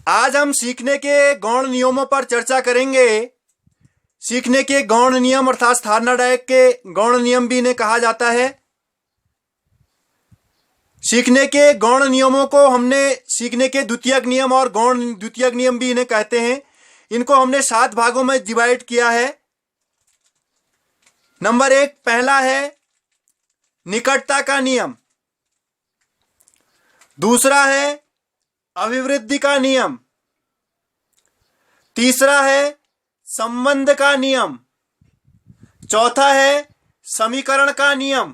आज हम सीखने के गौण नियमों पर चर्चा करेंगे। सीखने के गौण नियम अर्थात थार्नाडायक के गौण नियम भी इन्हें कहा जाता है। सीखने के गौण नियमों को हमने सीखने के द्वितीयक नियम और गौण द्वितीयक नियम भी इन्हें कहते हैं। इनको हमने 7 भागों में डिवाइड किया है। नंबर 1 पहला है निकटता का नियम। दूसरा है अभिवृद्धि का नियम। तीसरा है संबंध का नियम। चौथा है समीकरण का नियम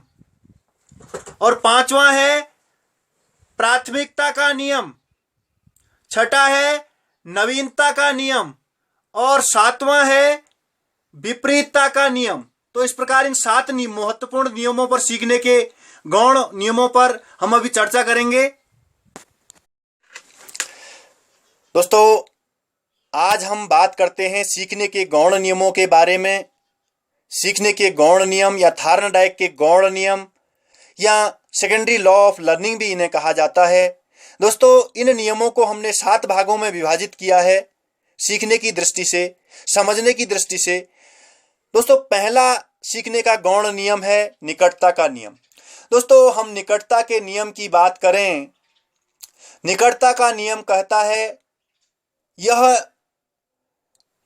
और पांचवा है प्राथमिकता का नियम। छठा है नवीनता का नियम और सातवां है विपरीतता का नियम। तो इस प्रकार इन 7 महत्वपूर्ण नियमों पर सीखने के गौण नियमों पर हम अभी चर्चा करेंगे। दोस्तों, आज हम बात करते हैं सीखने के गौण नियमों के बारे में। सीखने के गौण नियम या थार्नाडायक के गौण नियम या सेकेंडरी लॉ ऑफ लर्निंग भी इन्हें कहा जाता है। दोस्तों, इन नियमों को हमने 7 भागों में विभाजित किया है सीखने की दृष्टि से, समझने की दृष्टि से। दोस्तों, पहला सीखने का गौण नियम है निकटता का नियम। दोस्तों, हम निकटता के नियम की बात करें। निकटता का नियम कहता है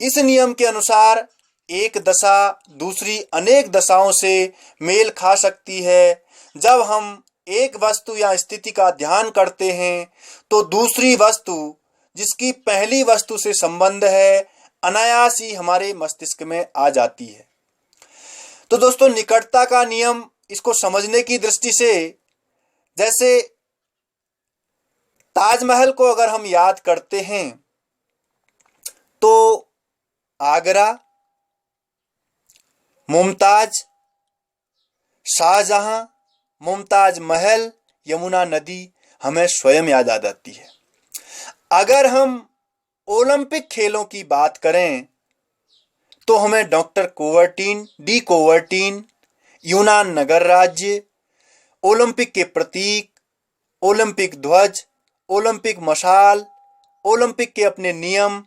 इस नियम के अनुसार एक दशा दूसरी अनेक दशाओं से मेल खा सकती है। जब हम एक वस्तु या स्थिति का ध्यान करते हैं तो दूसरी वस्तु जिसकी पहली वस्तु से संबंध है अनायास ही हमारे मस्तिष्क में आ जाती है। तो दोस्तों, निकटता का नियम इसको समझने की दृष्टि से, जैसे ताजमहल को अगर हम याद करते हैं तो आगरा, मुमताज, शाहजहां, मुमताज महल, यमुना नदी हमें स्वयं याद आ जाती है। अगर हम ओलंपिक खेलों की बात करें तो हमें डॉक्टर डी कोवर्टीन, यूनान नगर राज्य, ओलंपिक के प्रतीक, ओलंपिक ध्वज, ओलंपिक मशाल, ओलंपिक के अपने नियम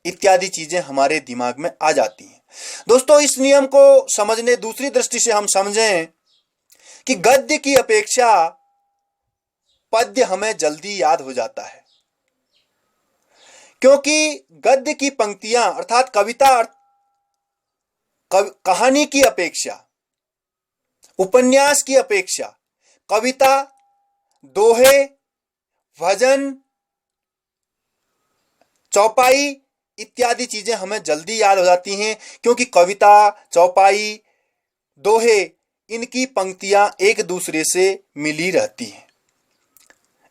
इत्यादि चीजें हमारे दिमाग में आ जाती हैं। दोस्तों, इस नियम को समझने दूसरी दृष्टि से हम समझें कि गद्य की अपेक्षा पद्य हमें जल्दी याद हो जाता है, क्योंकि गद्य की पंक्तियां अर्थात कविता कहानी की अपेक्षा, उपन्यास की अपेक्षा कविता, दोहे, भजन, चौपाई इत्यादि चीजें हमें जल्दी याद हो जाती हैं, क्योंकि कविता, चौपाई, दोहे इनकी पंक्तियां एक दूसरे से मिली रहती हैं।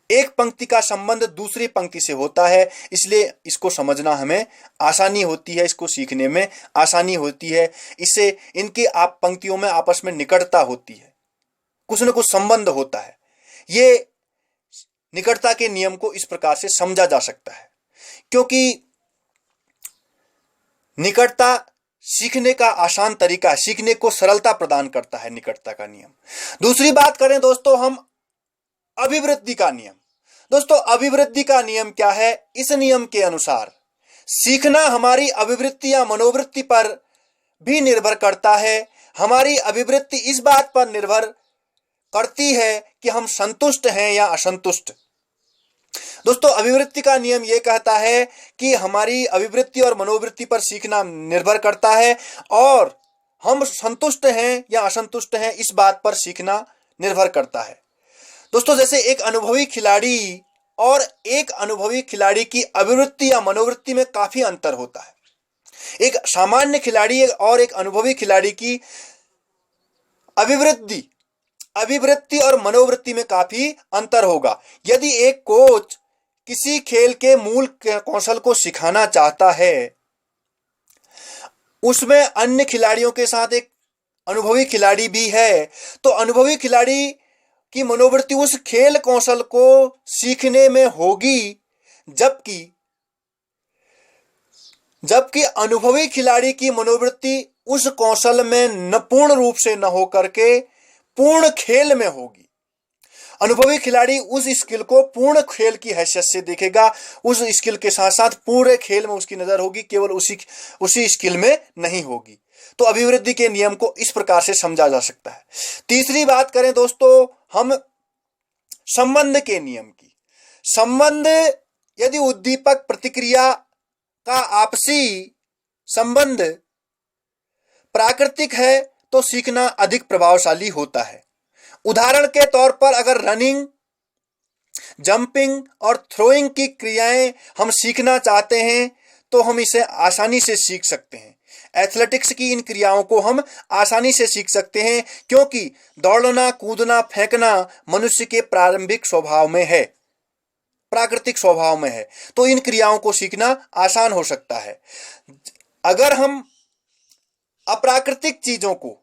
एक पंक्ति का संबंध दूसरी पंक्ति से होता है, इसलिए इसको समझना हमें आसानी होती है, इसको सीखने में आसानी होती है। इससे इनकी आप पंक्तियों में आपस में निकटता होती है, कुछ न कुछ संबंध होता है। ये निकटता के नियम को इस प्रकार से समझा जा सकता है, क्योंकि निकटता सीखने का आसान तरीका है, सीखने को सरलता प्रदान करता है निकटता का नियम। दूसरी बात करें दोस्तों हम अभिवृद्धि का नियम। दोस्तों, अभिवृद्धि का नियम क्या है? इस नियम के अनुसार सीखना हमारी अभिवृत्ति या मनोवृत्ति पर भी निर्भर करता है। हमारी अभिवृत्ति इस बात पर निर्भर करती है कि हम संतुष्ट हैं या असंतुष्ट। दोस्तों, अभिवृत्ति का नियम यह कहता है कि हमारी अभिवृत्ति और मनोवृत्ति पर सीखना निर्भर करता है और हम संतुष्ट हैं या असंतुष्ट हैं इस बात पर सीखना निर्भर करता है। दोस्तों, जैसे एक अनुभवी खिलाड़ी और एक अनुभवी खिलाड़ी की अभिवृत्ति या मनोवृत्ति में काफी अंतर होता है। एक सामान्य खिलाड़ी और एक अनुभवी खिलाड़ी की अभिवृत्ति और मनोवृत्ति में काफी अंतर होगा। यदि एक कोच किसी खेल के मूल कौशल को सिखाना चाहता है, उसमें अन्य खिलाड़ियों के साथ एक अनुभवी खिलाड़ी भी है, तो अनुभवी खिलाड़ी की मनोवृत्ति उस खेल कौशल को सीखने में होगी, जबकि अनुभवी खिलाड़ी की मनोवृत्ति उस कौशल में न पूर्ण रूप से न होकर के पूर्ण खेल में होगी। अनुभवी खिलाड़ी उस स्किल को पूर्ण खेल की हैसियत से देखेगा, उस स्किल के साथ साथ पूरे खेल में उसकी नजर होगी, केवल उसी स्किल में नहीं होगी। तो अभिवृद्धि के नियम को इस प्रकार से समझा जा सकता है। तीसरी बात करें दोस्तों हम संबंध के नियम की। संबंध, यदि उद्दीपक प्रतिक्रिया का आपसी संबंध प्राकृतिक है तो सीखना अधिक प्रभावशाली होता है। उदाहरण के तौर पर अगर रनिंग, जंपिंग और थ्रोइंग की क्रियाएं हम सीखना चाहते हैं तो हम इसे आसानी से सीख सकते हैं। एथलेटिक्स की इन क्रियाओं को हम आसानी से सीख सकते हैं क्योंकि दौड़ना, कूदना, फेंकना मनुष्य के प्रारंभिक स्वभाव में है, प्राकृतिक स्वभाव में है। तो इन क्रियाओं को सीखना आसान हो सकता है। अगर हम अप्राकृतिक चीजों को,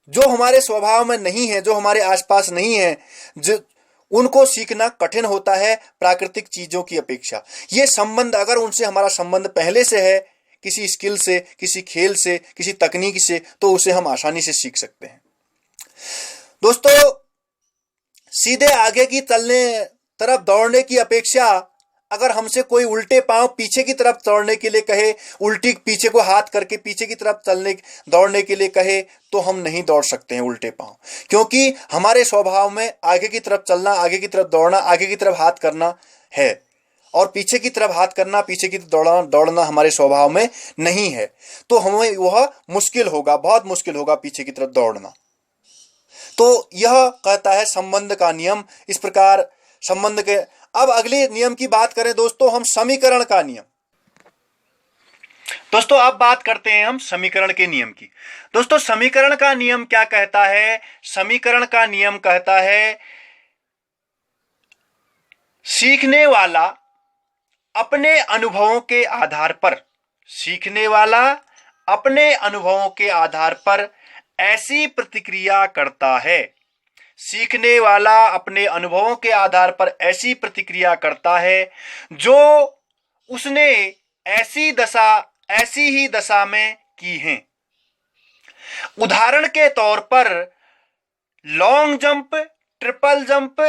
जो हमारे स्वभाव में नहीं है, जो हमारे आसपास नहीं है, उनको सीखना कठिन होता है प्राकृतिक चीजों की अपेक्षा। ये संबंध, अगर उनसे हमारा संबंध पहले से है, किसी स्किल से, किसी खेल से, किसी तकनीक से, तो उसे हम आसानी से सीख सकते हैं। दोस्तों, सीधे आगे की चलने तरफ दौड़ने की अपेक्षा अगर हमसे कोई उल्टे पांव पीछे की तरफ दौड़ने के लिए कहे, उल्टी पीछे को हाथ करके पीछे की तरफ दौड़ने के लिए कहे, तो हम नहीं दौड़ सकते हैं उल्टे पांव, क्योंकि हमारे स्वभाव में आगे की तरफ चलना, आगे की तरफ दौड़ना, आगे की तरफ हाथ करना है, और पीछे की तरफ हाथ करना, पीछे की तरफ दौड़ना हमारे स्वभाव में नहीं है। तो हमें वह मुश्किल होगा, बहुत मुश्किल होगा पीछे की तरफ दौड़ना। तो यह कहता है संबंध का नियम। इस प्रकार संबंध के, अब अगले नियम की बात करें दोस्तों हम समीकरण का नियम। दोस्तों अब बात करते हैं हम समीकरण के नियम की। दोस्तों समीकरण का नियम क्या कहता है? समीकरण का नियम कहता है सीखने वाला अपने अनुभवों के आधार पर, सीखने वाला अपने अनुभवों के आधार पर ऐसी प्रतिक्रिया करता है। सीखने वाला अपने अनुभवों के आधार पर ऐसी प्रतिक्रिया करता है जो उसने ऐसी ही दशा में की है। उदाहरण के तौर पर लॉन्ग जंप ट्रिपल जंप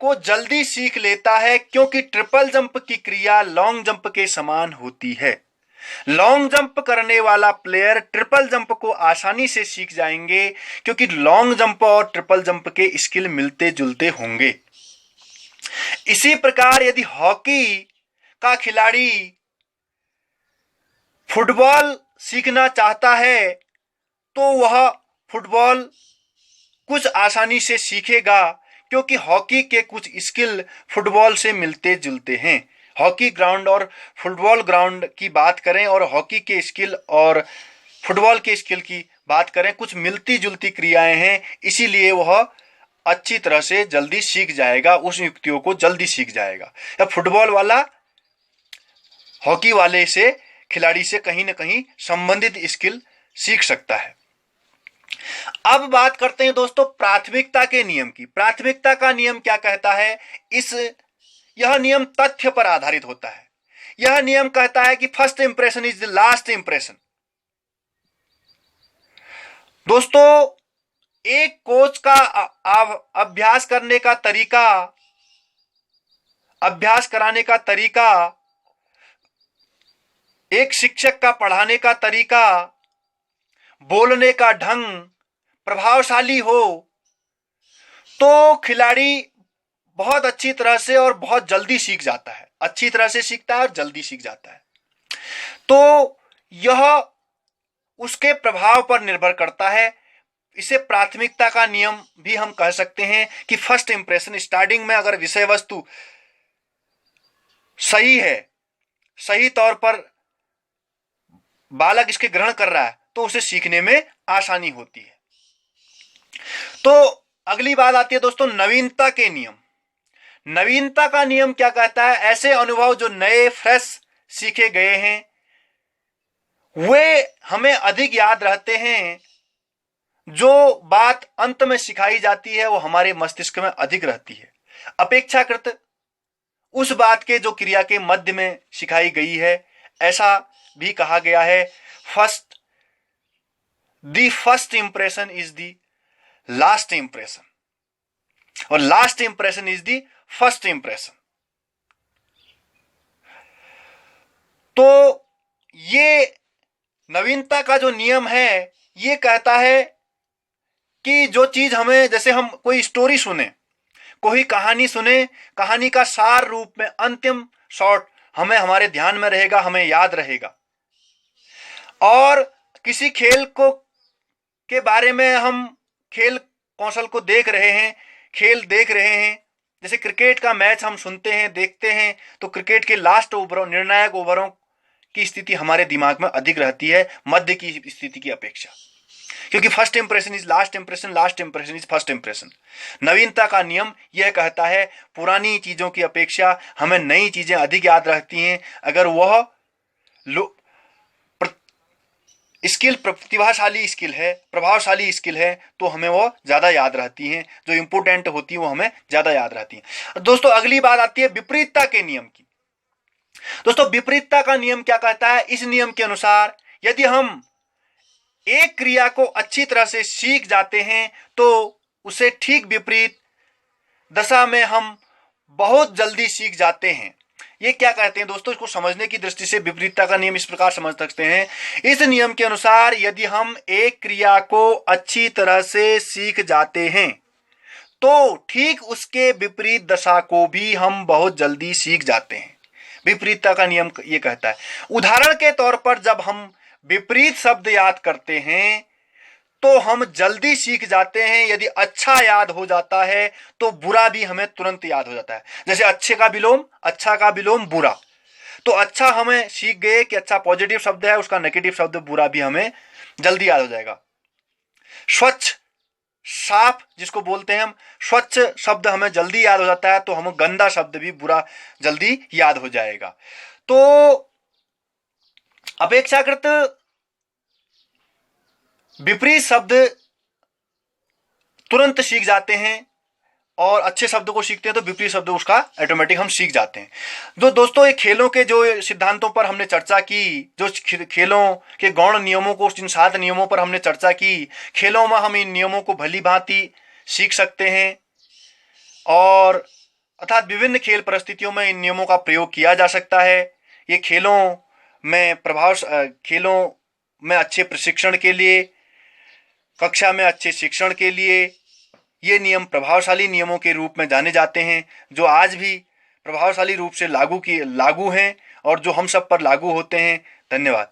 को जल्दी सीख लेता है क्योंकि ट्रिपल जंप की क्रिया लॉन्ग जंप के समान होती है। लॉन्ग जंप करने वाला प्लेयर ट्रिपल जंप को आसानी से सीख जाएंगे क्योंकि लॉन्ग जंप और ट्रिपल जंप के स्किल मिलते जुलते होंगे। इसी प्रकार यदि हॉकी का खिलाड़ी फुटबॉल सीखना चाहता है तो वह फुटबॉल कुछ आसानी से सीखेगा क्योंकि हॉकी के कुछ स्किल फुटबॉल से मिलते जुलते हैं। हॉकी ग्राउंड और फुटबॉल ग्राउंड की बात करें और हॉकी के स्किल और फुटबॉल के स्किल की बात करें, कुछ मिलती जुलती क्रियाएं हैं, इसीलिए वह अच्छी तरह से जल्दी सीख जाएगा, उस युक्तियों को जल्दी सीख जाएगा। या फुटबॉल वाला हॉकी वाले से, खिलाड़ी से कहीं ना कहीं संबंधित स्किल सीख सकता है। अब बात करते हैं दोस्तों प्राथमिकता के नियम की। प्राथमिकता का नियम क्या कहता है? यह नियम तथ्य पर आधारित होता है। यह नियम कहता है कि first impression is the last impression. दोस्तों एक कोच का अभ्यास करने का तरीका, अभ्यास कराने का तरीका, एक शिक्षक का पढ़ाने का तरीका, बोलने का ढंग प्रभावशाली हो तो खिलाड़ी बहुत अच्छी तरह से और बहुत जल्दी सीख जाता है, अच्छी तरह से सीखता है और जल्दी सीख जाता है। तो यह उसके प्रभाव पर निर्भर करता है। इसे प्राथमिकता का नियम भी हम कह सकते हैं कि फर्स्ट इंप्रेशन, स्टार्टिंग में अगर विषय वस्तु सही है, सही तौर पर बालक इसके ग्रहण कर रहा है तो उसे सीखने में आसानी होती है। तो अगली बात आती है दोस्तों नवीनता के नियम। नवीनता का नियम क्या कहता है? ऐसे अनुभव जो नए, फ्रेश सीखे गए हैं वे हमें अधिक याद रहते हैं। जो बात अंत में सिखाई जाती है वो हमारे मस्तिष्क में अधिक रहती है अपेक्षाकृत उस बात के जो क्रिया के मध्य में सिखाई गई है। ऐसा भी कहा गया है the first impression is the last impression. और last impression is the first impression. तो ये नवीनता का जो नियम है ये कहता है कि जो चीज हमें, जैसे हम कोई स्टोरी सुने, कोई कहानी सुने, कहानी का सार रूप में अंतिम शॉट हमें हमारे ध्यान में रहेगा, हमें याद रहेगा। और किसी खेल को के बारे में हम खेल कौशल को देख रहे हैं, खेल देख रहे हैं, जैसे क्रिकेट का मैच हम सुनते हैं, देखते हैं, तो क्रिकेट के लास्ट ओवरों, निर्णायक ओवरों की स्थिति हमारे दिमाग में अधिक रहती है मध्य की स्थिति की अपेक्षा, क्योंकि first impression is last impression, last impression is first impression. नवीनता का नियम यह कहता है पुरानी चीजों की अपेक्षा हमें नई चीजें अधिक याद रहती हैं। अगर वह स्किल प्रतिभाशाली स्किल है, प्रभावशाली स्किल है, तो हमें वो ज्यादा याद रहती हैं, जो इंपोर्टेंट होती है वो हमें ज्यादा याद रहती हैं। दोस्तों अगली बात आती है विपरीतता के नियम की। दोस्तों विपरीतता का नियम क्या कहता है? इस नियम के अनुसार यदि हम एक क्रिया को अच्छी तरह से सीख जाते हैं तो उसे ठीक विपरीत दशा में हम बहुत जल्दी सीख जाते हैं। ये क्या कहते हैं दोस्तों? इसको समझने की दृष्टि से विपरीतता का नियम इस प्रकार समझ सकते हैं। इस नियम के अनुसार यदि हम एक क्रिया को अच्छी तरह से सीख जाते हैं तो ठीक उसके विपरीत दशा को भी हम बहुत जल्दी सीख जाते हैं। विपरीतता का नियम ये कहता है। उदाहरण के तौर पर जब हम विपरीत शब्द याद करते हैं तो हम जल्दी सीख जाते हैं। यदि अच्छा याद हो जाता है तो बुरा भी हमें तुरंत याद हो जाता है। जैसे अच्छे का विलोम, अच्छा का विलोम बुरा, तो अच्छा हमें सीख गए कि अच्छा पॉजिटिव शब्द है, उसका नेगेटिव शब्द बुरा भी हमें जल्दी याद हो जाएगा। स्वच्छ, साफ जिसको बोलते हैं हम, स्वच्छ शब्द हमें जल्दी याद हो जाता है, तो हमें गंदा शब्द भी बुरा जल्दी याद हो जाएगा। तो अपेक्षाकृत विपरीत शब्द तुरंत सीख जाते हैं और अच्छे शब्द को सीखते हैं तो विपरीत शब्द उसका ऑटोमेटिक हम सीख जाते हैं। तो दोस्तों ये खेलों के जो सिद्धांतों पर हमने चर्चा की, जो खेलों के गौण नियमों को, इन 7 नियमों पर हमने चर्चा की, खेलों में हम इन नियमों को भली भांति सीख सकते हैं और अर्थात विभिन्न खेल परिस्थितियों में इन नियमों का प्रयोग किया जा सकता है। ये खेलों में अच्छे प्रशिक्षण के लिए, कक्षा में अच्छे शिक्षण के लिए ये नियम प्रभावशाली नियमों के रूप में जाने जाते हैं, जो आज भी प्रभावशाली रूप से लागू हैं और जो हम सब पर लागू होते हैं। धन्यवाद।